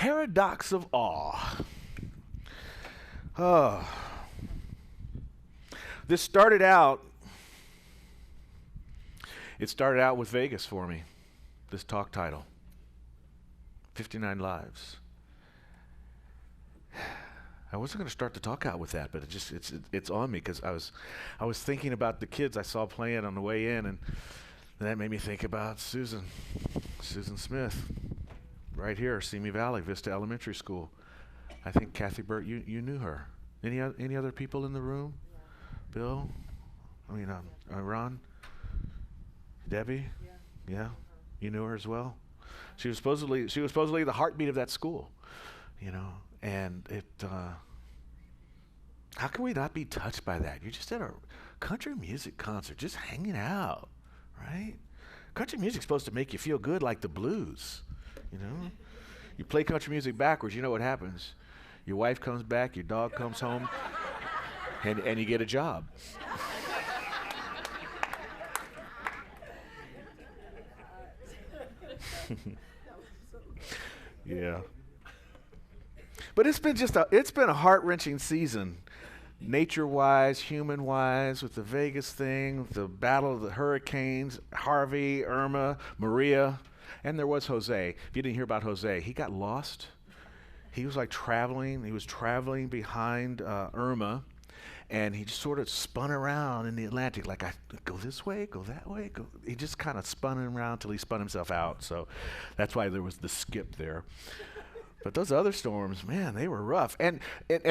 paradox of awe. Oh. This started out, it started out with Vegas for me, this talk title, 59 Lives. I wasn't going to start the talk out with that, but it's on me because I was thinking about the kids I saw playing on the way in, and that made me think about Susan Smith, right here, Simi Valley, Vista Elementary School. I think Kathy Burt, you knew her. Any other people in the room? Bill? Ron? Debbie? Yeah. You knew her as well? She was supposedly the heartbeat of that school, and it, how can we not be touched by that? You're just at a country music concert, just hanging out, right? Country music's supposed to make you feel good like the blues, You play country music backwards, you know what happens. Your wife comes back, your dog comes home, and you get a job. Yeah. But it's been a heart-wrenching season, nature-wise, human-wise, with the Vegas thing, with the battle of the hurricanes, Harvey, Irma, Maria, and there was Jose. If you didn't hear about Jose, he got lost. He was traveling behind Irma, and he just sort of spun around in the Atlantic, like, I go this way, go that way. He just kind of spun around till he spun himself out. So that's why there was the skip there. But those other storms, man, they were rough. And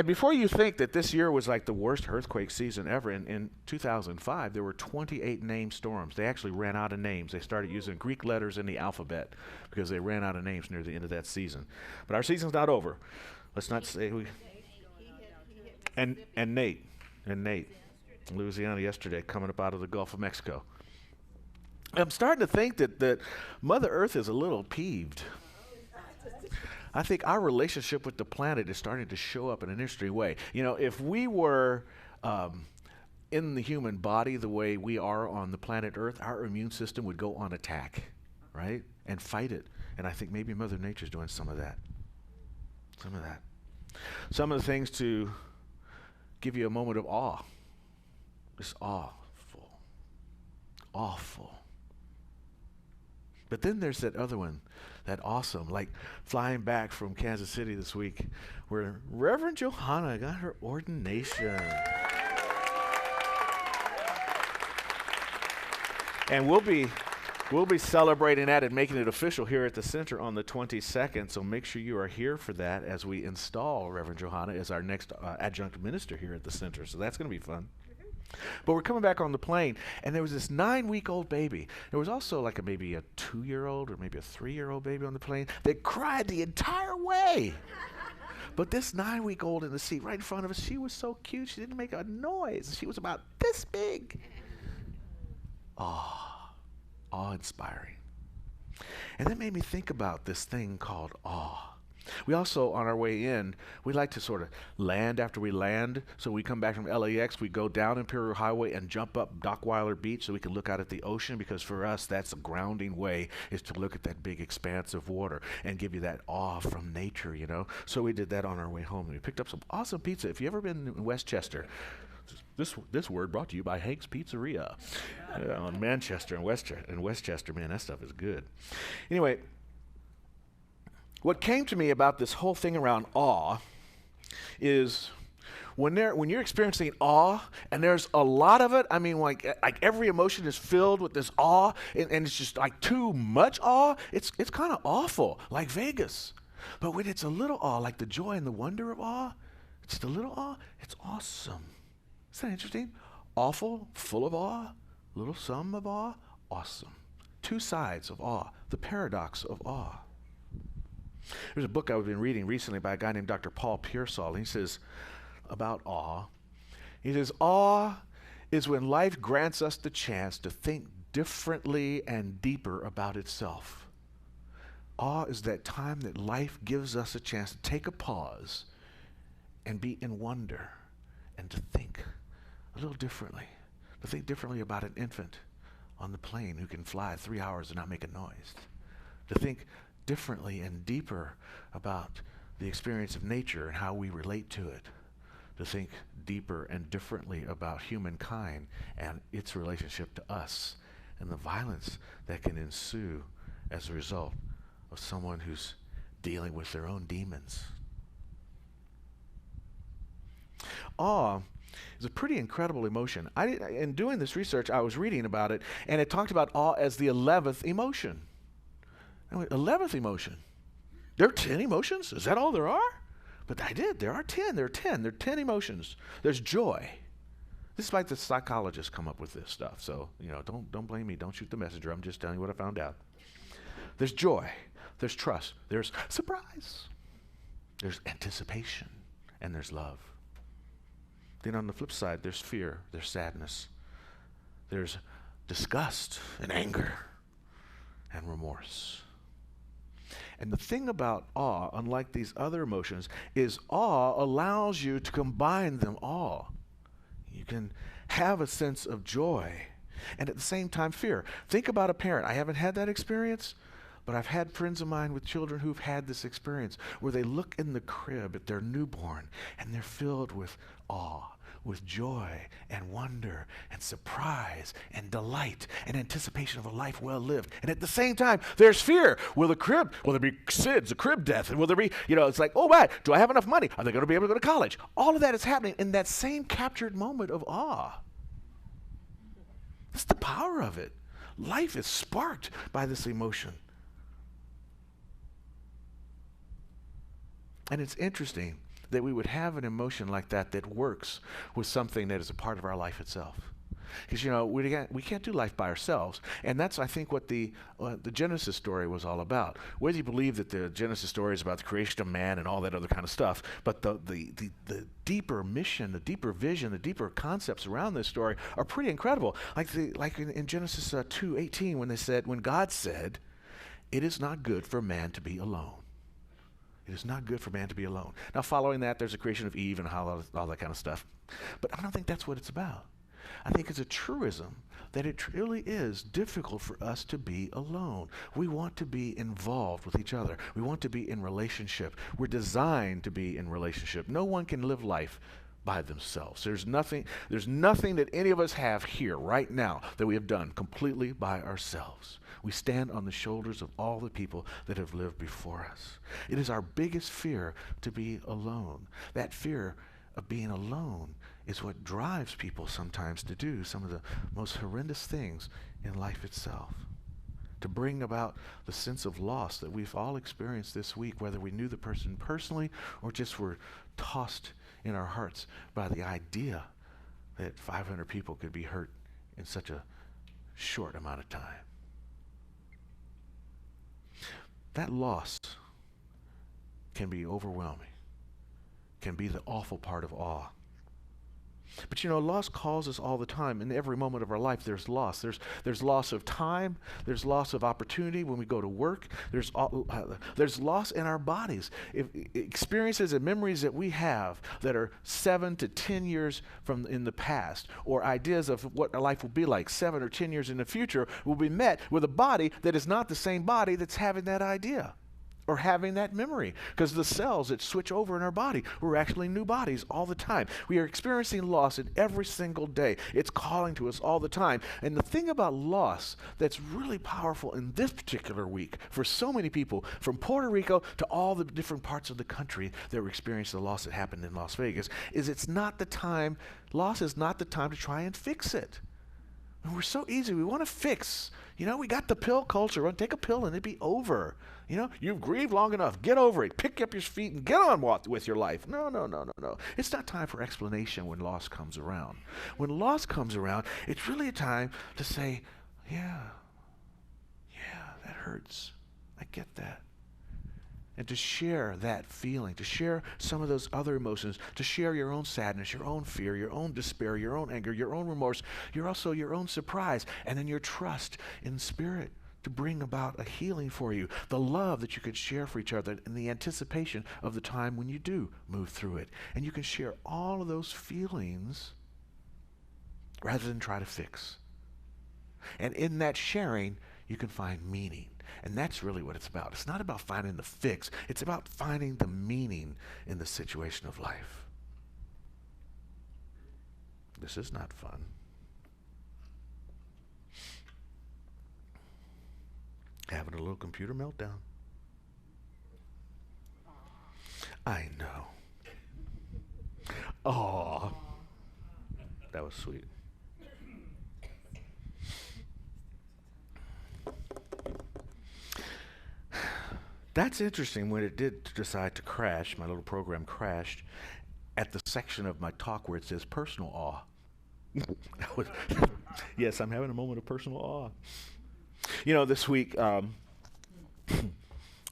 before you think that this year was like the worst earthquake season ever, in 2005, there were 28 named storms. They actually ran out of names. They started using Greek letters in the alphabet because they ran out of names near the end of that season. But our season's not over. Let's not say we. And Nate, Louisiana yesterday, coming up out of the Gulf of Mexico. I'm starting to think that Mother Earth is a little peeved. I think our relationship with the planet is starting to show up in an interesting way. If we were in the human body the way we are on the planet Earth, our immune system would go on attack, right? And fight it. And I think maybe Mother Nature's doing some of that. Some of the things to give you a moment of awe. Just awful. But then there's that other one, that awesome, like flying back from Kansas City this week, where Reverend Johanna got her ordination. And we'll be celebrating that and making it official here at the center on the 22nd. So make sure you are here for that as we install Reverend Johanna as our next adjunct minister here at the center. So that's going to be fun. But we're coming back on the plane, and there was this 9-week-old baby. There was also maybe a 2-year-old or maybe a 3-year-old baby on the plane that cried the entire way. But this 9-week-old in the seat right in front of us, she was so cute. She didn't make a noise. She was about this big. Awe-inspiring. And that made me think about this thing called awe. We also, on our way in, we like to sort of land after we land. So we come back from LAX, we go down Imperial Highway and jump up Dockweiler Beach so we can look out at the ocean, because for us, that's a grounding way, is to look at that big expanse of water and give you that awe from nature, So we did that on our way home. We picked up some awesome pizza. If you've ever been in Westchester, this word brought to you by Hank's Pizzeria on Manchester and Westchester. Man, that stuff is good. Anyway, what came to me about this whole thing around awe is when you're experiencing awe, and there's a lot of it. I mean, like every emotion is filled with this awe, and it's just like too much awe. It's kind of awful, like Vegas. But when it's a little awe, like the joy and the wonder of awe, it's the little awe. It's awesome. Isn't that interesting? Awful, full of awe, little some of awe, awesome. Two sides of awe. The paradox of awe. There's a book I've been reading recently by a guy named Dr. Paul Pearsall. He says about awe. He says, awe is when life grants us the chance to think differently and deeper about itself. Awe is that time that life gives us a chance to take a pause and be in wonder and to think a little differently, to think differently about an infant on the plane who can fly 3 hours and not make a noise, to think differently and deeper about the experience of nature and how we relate to it, to think deeper and differently about humankind and its relationship to us, and the violence that can ensue as a result of someone who's dealing with their own demons. Awe is a pretty incredible emotion. In doing this research, I was reading about it, and it talked about awe as the 11th emotion. I went, 11th emotion? There are 10 emotions? Is that all there are? But there are 10. There are 10. There are 10 emotions. There's joy. This is like the psychologists come up with this stuff, so don't blame me. Don't shoot the messenger. I'm just telling you what I found out. There's joy. There's trust. There's surprise. There's anticipation. And there's love. Then on the flip side, there's fear. There's sadness. There's disgust and anger and remorse. And the thing about awe, unlike these other emotions, is awe allows you to combine them all. You can have a sense of joy and at the same time fear. Think about a parent. I haven't had that experience, but I've had friends of mine with children who've had this experience where they look in the crib at their newborn and they're filled with awe, with joy and wonder and surprise and delight and anticipation of a life well lived. And at the same time, there's fear. Will there be SIDS, a crib death? And will there be, it's like, oh my, do I have enough money? Are they going to be able to go to college? All of that is happening in that same captured moment of awe. That's the power of it. Life is sparked by this emotion. And it's interesting that we would have an emotion like that that works with something that is a part of our life itself. Because, we can't do life by ourselves. And that's, I think, what the Genesis story was all about. Whether you believe that the Genesis story is about the creation of man and all that other kind of stuff, but the deeper mission, the deeper vision, the deeper concepts around this story are pretty incredible. Like in Genesis 2:18, when God said, "It is not good for man to be alone." It is not good for man to be alone. Now, following that, there's the creation of Eve and all that kind of stuff. But I don't think that's what it's about. I think it's a truism that it truly is difficult for us to be alone. We want to be involved with each other. We want to be in relationship. We're designed to be in relationship. No one can live life by themselves. There's nothing that any of us have here right now that we have done completely by ourselves. We stand on the shoulders of all the people that have lived before us. It is our biggest fear to be alone. That fear of being alone is what drives people sometimes to do some of the most horrendous things in life itself. To bring about the sense of loss that we've all experienced this week, whether we knew the person personally or just were tossed in our hearts by the idea that 500 people could be hurt in such a short amount of time. That loss can be overwhelming, can be the awful part of awe. But loss calls us all the time. In every moment of our life, there's loss. There's loss of time. There's loss of opportunity when we go to work. There's loss in our bodies. Experiences and memories that we have that are 7 to 10 years from in the past, or ideas of what our life will be like 7 or 10 years in the future, will be met with a body that is not the same body that's having that idea or having that memory, because the cells that switch over in our body were actually new bodies all the time. We are experiencing loss in every single day. It's calling to us all the time. And the thing about loss that's really powerful in this particular week for so many people, from Puerto Rico to all the different parts of the country that were experiencing the loss that happened in Las Vegas, is loss is not the time to try and fix it. And we're so easy. We want to fix. We got the pill culture. Take a pill and it'd be over. You've grieved long enough. Get over it. Pick up your feet and get on with your life. No. It's not time for explanation when loss comes around. When loss comes around, it's really a time to say, yeah, that hurts. I get that. And to share that feeling, to share some of those other emotions, to share your own sadness, your own fear, your own despair, your own anger, your own remorse, your own surprise, and then your trust in spirit to bring about a healing for you, the love that you could share for each other, and the anticipation of the time when you do move through it. And you can share all of those feelings rather than try to fix. And in that sharing, you can find meaning. And that's really what it's about. It's not about finding the fix. It's about finding the meaning in the situation of life. This is not fun. Having a little computer meltdown. I know. Oh, that was sweet. That's interesting. When it did decide to crash, my little program crashed at the section of my talk where it says personal awe. Yes, I'm having a moment of personal awe. You know, this week,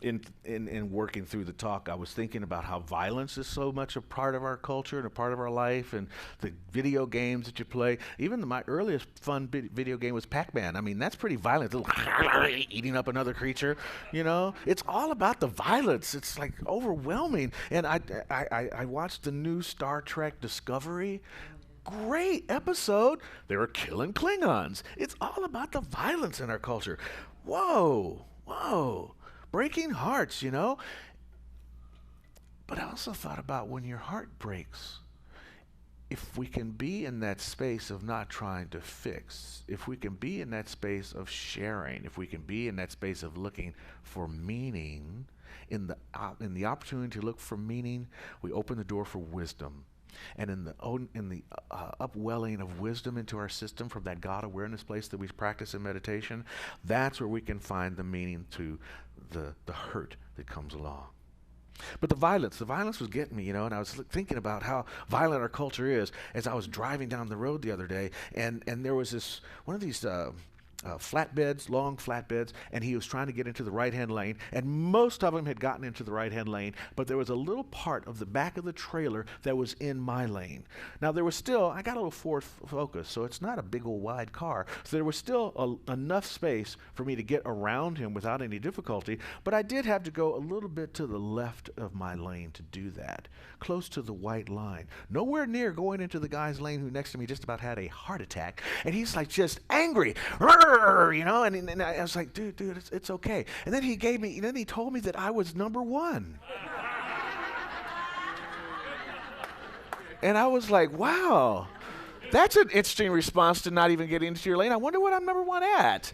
in working through the talk, I was thinking about how violence is so much a part of our culture and a part of our life, and the video games that you play. Even my earliest fun video game was Pac-Man. I mean, that's pretty violent. Eating up another creature, you know? It's all about the violence. It's like overwhelming. And I watched the new Star Trek Discovery. Great episode. They were killing Klingons. It's all about the violence in our culture. Whoa, whoa. Breaking hearts, you know? But I also thought about when your heart breaks, if we can be in that space of not trying to fix, if we can be in that space of sharing, if we can be in that space of looking for meaning, in the opportunity to look for meaning, we open the door for wisdom. And in the upwelling of wisdom into our system from that God awareness place that we practice in meditation, that's where we can find the meaning to the hurt that comes along. But the violence was getting me, you know, and I was thinking about how violent our culture is as I was driving down the road the other day, and there was one of these flatbeds, long flatbeds, and he was trying to get into the right-hand lane, and most of them had gotten into the right-hand lane, but there was a little part of the back of the trailer that was in my lane. Now there was still, I got a little Ford Focus, so it's not a big old wide car, so there was still enough space for me to get around him without any difficulty, but I did have to go a little bit to the left of my lane to do that, close to the white line. Nowhere near going into the guy's lane who next to me just about had a heart attack, and he's like just angry. You know, and I was like, dude, it's okay. And then he told me that I was number one. And I was like, wow, that's an interesting response to not even getting into your lane. I wonder what I'm number one at.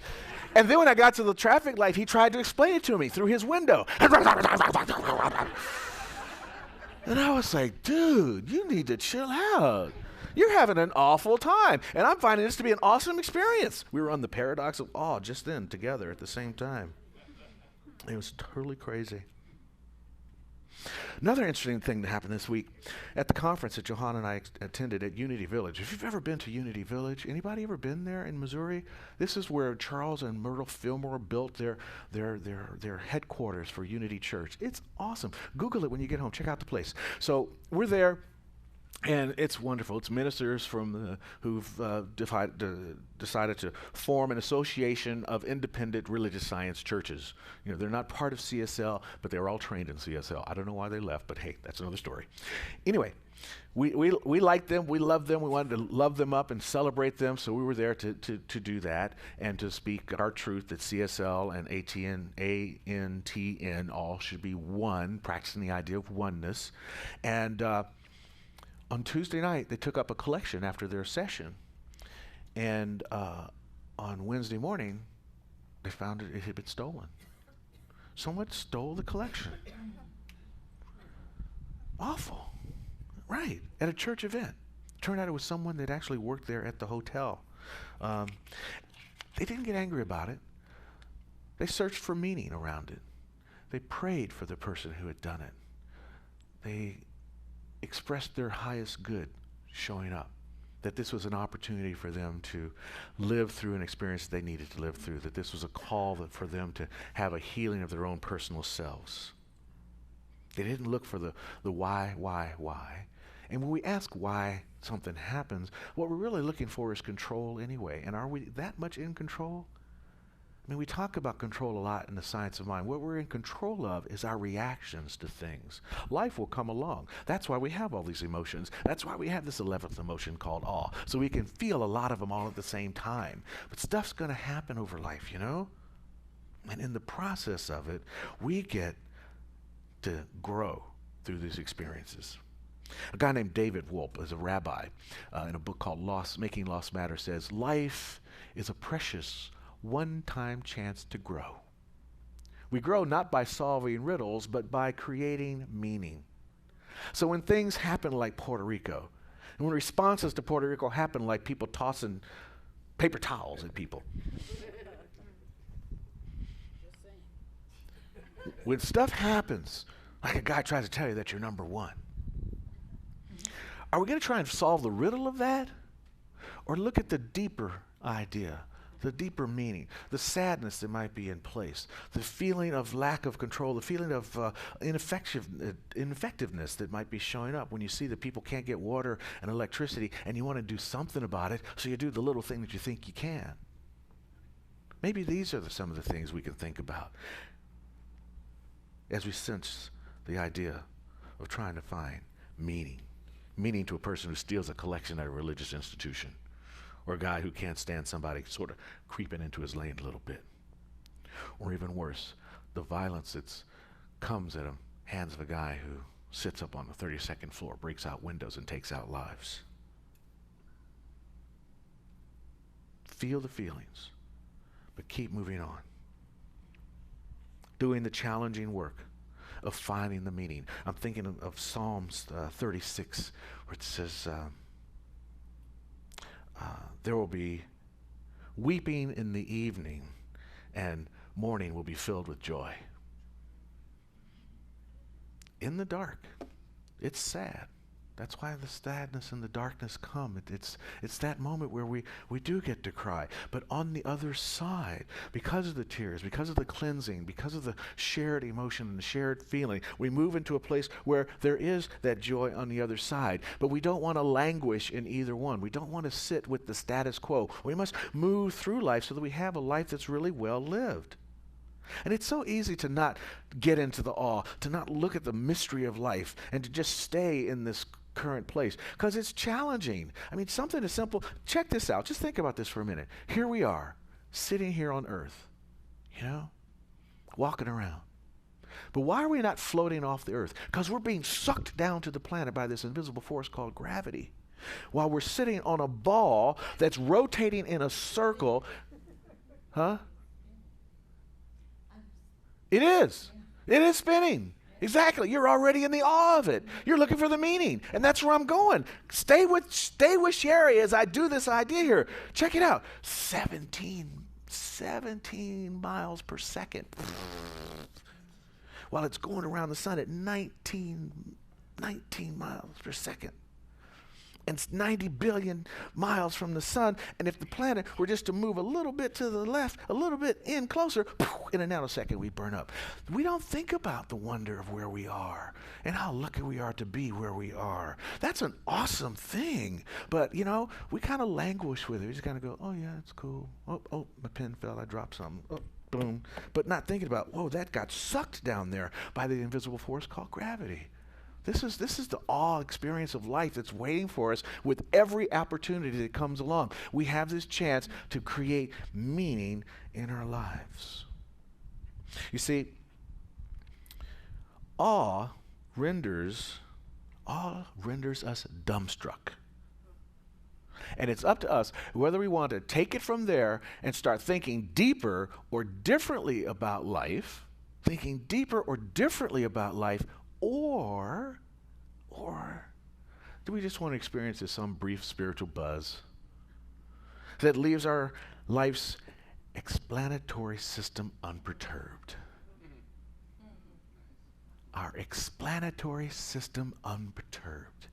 And then when I got to the traffic light, he tried to explain it to me through his window. And I was like, dude, you need to chill out. You're having an awful time. And I'm finding this to be an awesome experience. We were on the paradox of awe just then together at the same time. It was totally crazy. Another interesting thing that happened this week at the conference that Johanna and I attended at Unity Village. If you've ever been to Unity Village, anybody ever been there in Missouri? This is where Charles and Myrtle Fillmore built their headquarters for Unity Church. It's awesome. Google it when you get home. Check out the place. So we're there. And it's wonderful. It's ministers who've decided to form an association of independent religious science churches. You know, they're not part of CSL, but they're all trained in CSL. I don't know why they left, but hey, that's another story. Anyway, we like them. We love them. We wanted to love them up and celebrate them. So we were there to do that and to speak our truth that CSL and ANTN all should be one, practicing the idea of oneness. And on Tuesday night, they took up a collection after their session. And on Wednesday morning, they found it had been stolen. Someone stole the collection. Awful. Right, at a church event. Turned out it was someone that actually worked there at the hotel. They didn't get angry about it. They searched for meaning around it. They prayed for the person who had done it. They expressed their highest good showing up, that this was an opportunity for them to live through an experience they needed to live through, that this was a call for them to have a healing of their own personal selves. They didn't look for the why. And when we ask why something happens, what we're really looking for is control anyway. And are we that much in control? I mean, we talk about control a lot in the science of mind. What we're in control of is our reactions to things. Life will come along. That's why we have all these emotions. That's why we have this 11th emotion called awe, so we can feel a lot of them all at the same time. But stuff's going to happen over life, you know? And in the process of it, we get to grow through these experiences. A guy named David Wolpe is a rabbi in a book called Making Lost Matter says, life is a precious one-time chance to grow. We grow not by solving riddles, but by creating meaning. So when things happen like Puerto Rico, and when responses to Puerto Rico happen like people tossing paper towels at people, when stuff happens, like a guy tries to tell you that you're number one, are we going to try and solve the riddle of that? Or look at the deeper idea, the deeper meaning, the sadness that might be in place, the feeling of lack of control, the feeling of ineffectiveness that might be showing up when you see that people can't get water and electricity and you want to do something about it, so you do the little thing that you think you can. Maybe these are some of the things we can think about as we sense the idea of trying to find meaning. Meaning to a person who steals a collection at a religious institution, or a guy who can't stand somebody sort of creeping into his lane a little bit. Or even worse, the violence that comes at the hands of a guy who sits up on the 32nd floor, breaks out windows, and takes out lives. Feel the feelings, but keep moving on. Doing the challenging work of finding the meaning. I'm thinking of Psalms 36, where it says, there will be weeping in the evening, and morning will be filled with joy. In the dark, it's sad. That's why the sadness and the darkness come. It's that moment where we do get to cry. But on the other side, because of the tears, because of the cleansing, because of the shared emotion and the shared feeling, we move into a place where there is that joy on the other side. But we don't want to languish in either one. We don't want to sit with the status quo. We must move through life so that we have a life that's really well lived. And it's so easy to not get into the awe, to not look at the mystery of life, and to just stay in this current place, because it's challenging. I mean, something as simple, check this out, just think about this for a minute. Here we are, sitting here on earth, walking around. But why are we not floating off the earth? Because we're being sucked down to the planet by this invisible force called gravity, while we're sitting on a ball that's rotating in a circle. It is spinning. Exactly. You're already in the awe of it. You're looking for the meaning. And that's where I'm going. Stay with Sherry as I do this idea here. Check it out. 17 miles per second. While it's going around the sun at 19 miles per second. And it's 90 billion miles from the sun. And if the planet were just to move a little bit to the left, a little bit in closer, in a nanosecond we burn up. We don't think about the wonder of where we are and how lucky we are to be where we are. That's an awesome thing. But, we kind of languish with it. We just kind of go, oh, yeah, it's cool. Oh, my pen fell. I dropped something. Oh, boom. But not thinking about, whoa, that got sucked down there by the invisible force called gravity. This is the awe experience of life that's waiting for us with every opportunity that comes along. We have this chance to create meaning in our lives. You see, awe renders us dumbstruck. And it's up to us whether we want to take it from there and start thinking deeper or differently about life, or do we just want to experience some brief spiritual buzz that leaves our life's explanatory system unperturbed? Our explanatory system unperturbed.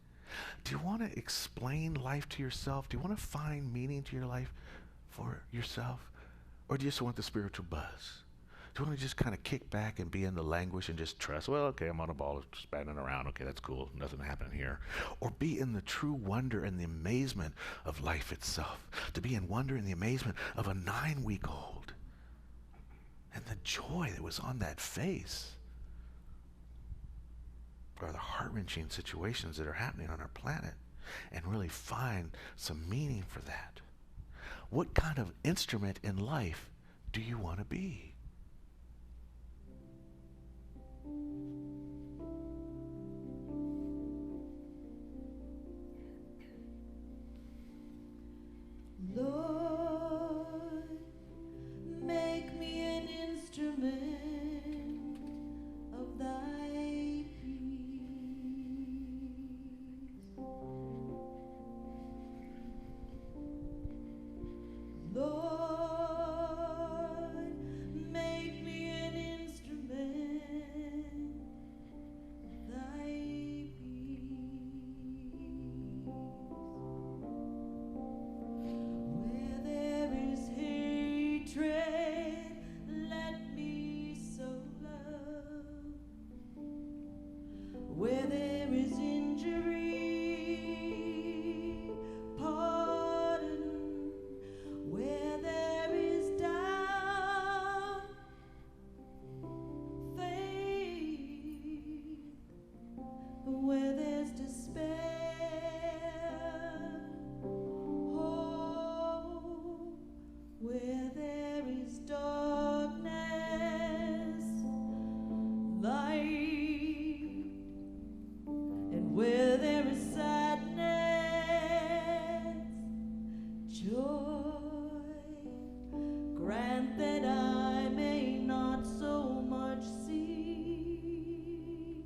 Do you want to explain life to yourself? Do you want to find meaning to your life for yourself? Or do you just want the spiritual buzz? Do you want to just kind of kick back and be in the languish and just trust, well, okay, I'm on a ball spinning around. Okay, that's cool. Nothing happening here. Or be in the true wonder and the amazement of life itself. To be in wonder and the amazement of a 9-week-old. And the joy that was on that face. Or the heart-wrenching situations that are happening on our planet. And really find some meaning for that. What kind of instrument in life do you want to be? Lord, make me an instrument of thy peace. Lord, make me an instrument of thy peace. Where there is hatred, let me sow love. Where there is injury, pardon. Where there is doubt, faith. Where there's despair, hope. Where there is darkness, light. And where there is sadness, joy. Grant that I may not so much seek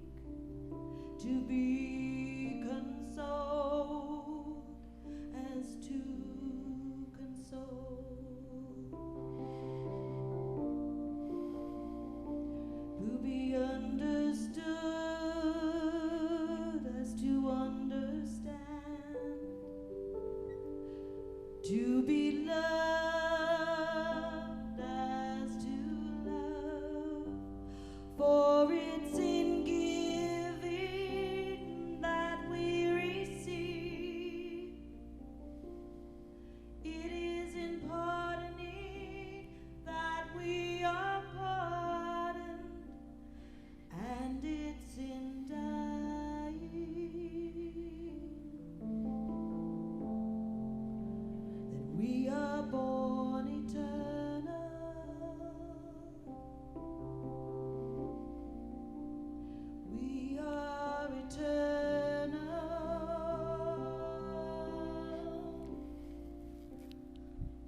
to be consoled as to console. To be understood as to understand. To be loved as to love. For it's in giving that we receive. It is in pardoning that we are pardoned. And it's in dying that we are born eternal. We are eternal.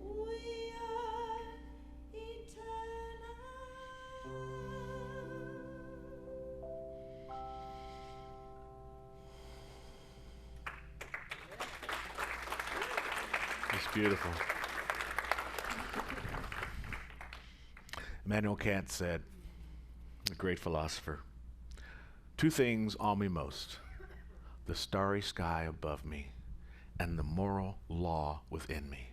We are eternal. It's beautiful. Immanuel Kant said, the great philosopher, two things awe me most, the starry sky above me and the moral law within me.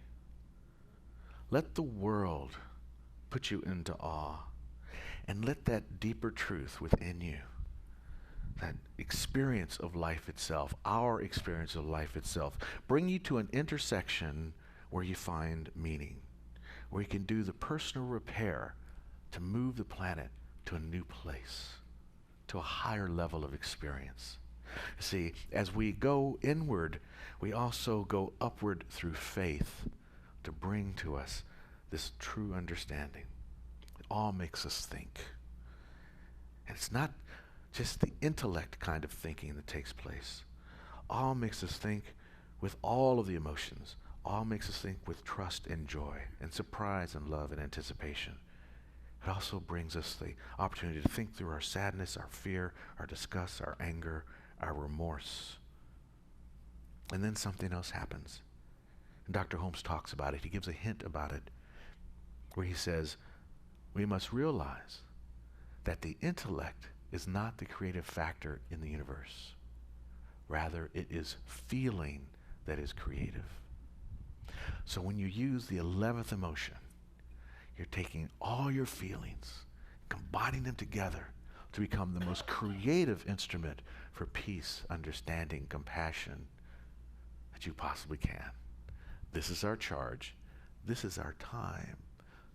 Let the world put you into awe, and let that deeper truth within you, that experience of life itself, our experience of life itself, bring you to an intersection where you find meaning, where you can do the personal repair to move the planet to a new place, to a higher level of experience. See, as we go inward, we also go upward through faith to bring to us this true understanding. It all makes us think. And it's not just the intellect kind of thinking that takes place. All makes us think with all of the emotions. All makes us think with trust and joy and surprise and love and anticipation. It also brings us the opportunity to think through our sadness, our fear, our disgust, our anger, our remorse. And then something else happens. And Dr. Holmes talks about it. He gives a hint about it where he says, we must realize that the intellect is not the creative factor in the universe. Rather, it is feeling that is creative. So when you use the 11th emotion, you're taking all your feelings, combining them together to become the most creative instrument for peace, understanding, compassion that you possibly can. This is our charge. This is our time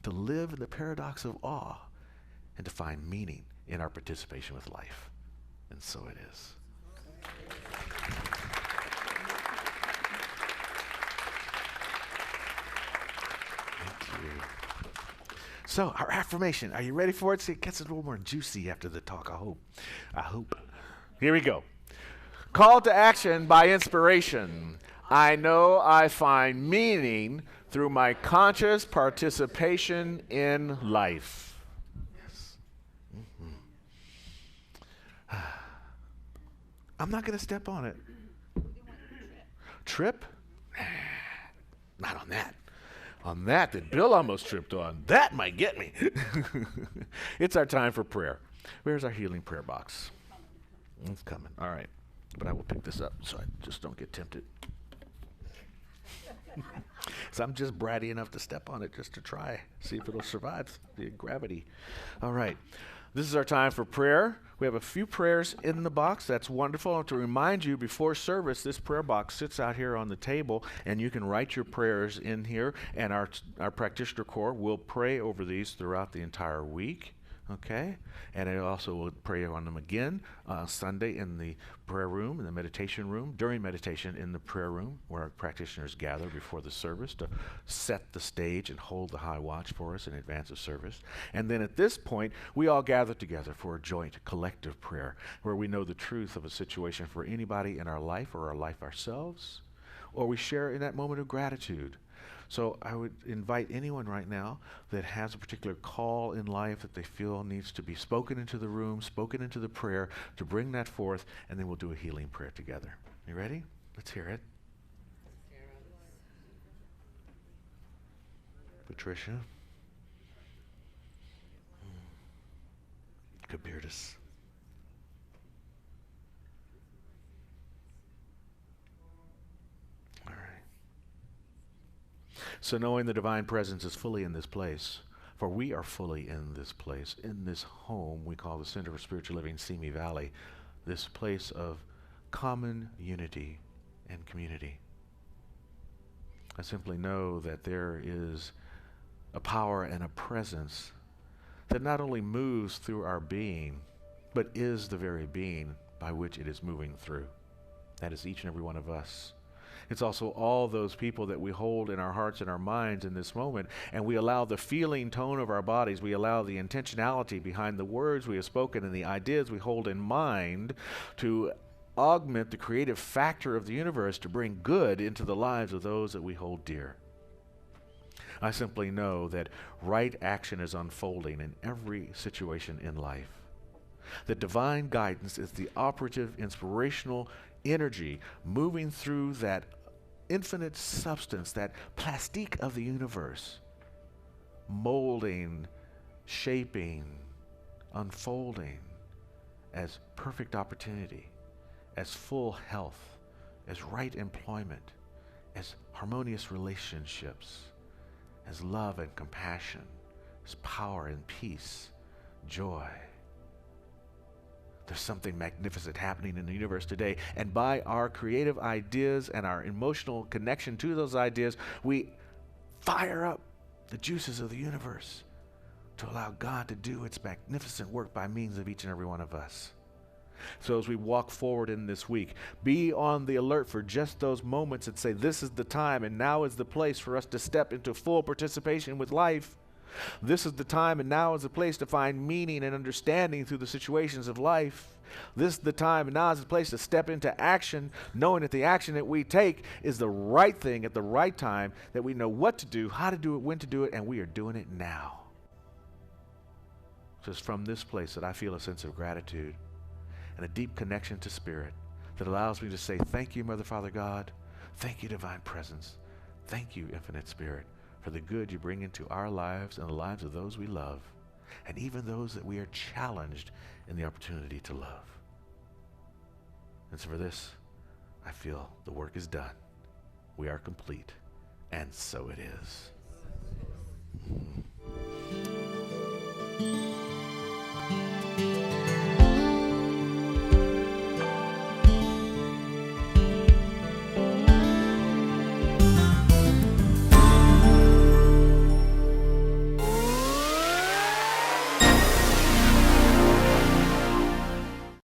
to live in the paradox of awe and to find meaning in our participation with life. And so it is. Thank you. So, our affirmation. Are you ready for it? See, it gets a little more juicy after the talk, I hope. I hope. Here we go. Call to action by inspiration. I know I find meaning through my conscious participation in life. Yes. I'm not going to step on it. Trip? Not on that. On that Bill almost tripped on. That might get me. It's our time for prayer. Where's our healing prayer box? It's coming. All right. But I will pick this up so I just don't get tempted. So I'm just bratty enough to step on it just to try, see if it'll survive the gravity. All right. This is our time for prayer. We have a few prayers in the box. That's wonderful. I want to remind you, before service, this prayer box sits out here on the table, and you can write your prayers in here, and our practitioner corps will pray over these throughout the entire week. Okay? And I also will pray on them again Sunday in the prayer room, in the meditation room, during meditation in the prayer room, where our practitioners gather before the service to set the stage and hold the high watch for us in advance of service. And then at this point, we all gather together for a joint collective prayer, where we know the truth of a situation for anybody in our life or our life ourselves, or we share in that moment of gratitude. So I would invite anyone right now that has a particular call in life that they feel needs to be spoken into the room, spoken into the prayer, to bring that forth, and then we'll do a healing prayer together. You ready? Let's hear it. Patricia. Kabirdas. All right. So knowing the divine presence is fully in this place, for we are fully in this place, in this home we call the Center for Spiritual Living, Simi Valley, this place of common unity and community. I simply know that there is a power and a presence that not only moves through our being, but is the very being by which it is moving through. That is each and every one of us. It's also all those people that we hold in our hearts and our minds in this moment, and we allow the feeling tone of our bodies, we allow the intentionality behind the words we have spoken and the ideas we hold in mind to augment the creative factor of the universe to bring good into the lives of those that we hold dear. I simply know that right action is unfolding in every situation in life. That divine guidance is the operative, inspirational energy moving through that infinite substance, that plastique of the universe, molding, shaping, unfolding as perfect opportunity, as full health, as right employment, as harmonious relationships, as love and compassion, as power and peace, joy. There's something magnificent happening in the universe today, and by our creative ideas and our emotional connection to those ideas, we fire up the juices of the universe to allow God to do its magnificent work by means of each and every one of us. So as we walk forward in this week, be on the alert for just those moments that say, this is the time and now is the place for us to step into full participation with life. This is the time and now is the place to find meaning and understanding through the situations of life. This is the time and now is the place to step into action, knowing that the action that we take is the right thing at the right time, that we know what to do, how to do it, when to do it, and we are doing it now. So it's from this place that I feel a sense of gratitude and a deep connection to Spirit that allows me to say, thank you, Mother, Father, God. Thank you, Divine Presence. Thank you, Infinite Spirit, for the good you bring into our lives and the lives of those we love, and even those that we are challenged in the opportunity to love. And so for this, I feel the work is done. We are complete, and so it is.